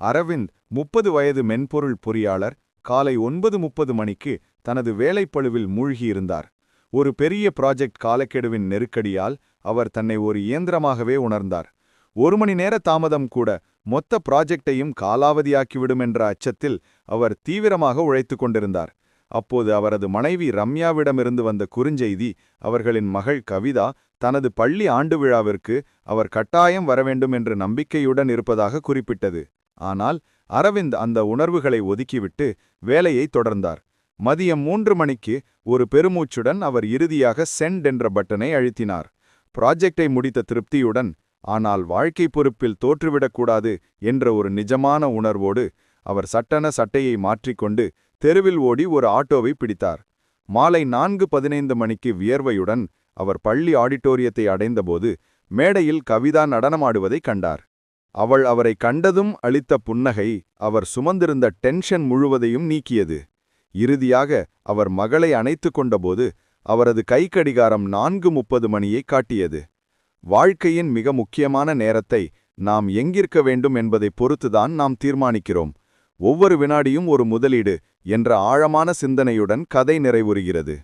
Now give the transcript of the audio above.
அரவிந்த் 30 வயது மென்பொருள் பொறியாளர் காலை 9:30 மணிக்கு தனது வேலைப்பளுவில் மூழ்கியிருந்தார். ஒரு பெரிய ப்ராஜெக்ட் காலக்கெடுவின் நெருக்கடியால் அவர் தன்னை ஒரு இயந்திரமாகவே உணர்ந்தார். 1 மணி நேர தாமதம் கூட மொத்த ப்ராஜெக்டையும் காலாவதியாக்கிவிடும் என்ற அச்சத்தில் அவர் தீவிரமாக உழைத்துக் கொண்டிருந்தார். அப்போது அவரது மனைவி ரம்யாவிடமிருந்து வந்த குறுஞ்செய்தி அவர்களின் மகள் கவிதா தனது பள்ளி ஆண்டு விழாவிற்கு அவர் கட்டாயம் வரவேண்டும் என்று நம்பிக்கையுடன் இருப்பதாக குறிப்பிட்டது. ஆனால் அரவிந்த் அந்த உணர்வுகளை ஒதுக்கிவிட்டு வேலையை தொடர்ந்தார். மதியம் 3 மணிக்கு ஒரு பெருமூச்சுடன் அவர் இறுதியாக சென்ட் என்ற பட்டனை அழுத்தினார். ப்ராஜெக்டை முடித்த திருப்தியுடன், ஆனால் வாழ்க்கை பொறுப்பில் தோற்றுவிடக்கூடாது என்ற ஒரு நிஜமான உணர்வோடு அவர் சட்டென சட்டையை மாற்றிக்கொண்டு தெருவில் ஓடி ஒரு ஆட்டோவை பிடித்தார். மாலை 4:15 மணிக்கு வியர்வையுடன் அவர் பள்ளி ஆடிட்டோரியத்தை அடைந்தபோது மேடையில் கவிதா நடனமாடுவதைக் கண்டார். அவள் அவரை கண்டதும் அளித்த புன்னகை அவர் சுமந்திருந்த டென்ஷன் முழுவதையும் நீக்கியது. இறுதியாக அவர் மகளை அணைத்து கொண்டபோது அவரது கைக்கடிகாரம் 4:30 மணியை காட்டியது. வாழ்க்கையின் மிக முக்கியமான நேரத்தை நாம் எங்கிருக்க வேண்டும் என்பதை பொறுத்துதான் நாம் தீர்மானிக்கிறோம். ஒவ்வொரு வினாடியும் ஒரு முதலீடு என்ற ஆழமான சிந்தனையுடன் கதை நிறைவுறுகிறது.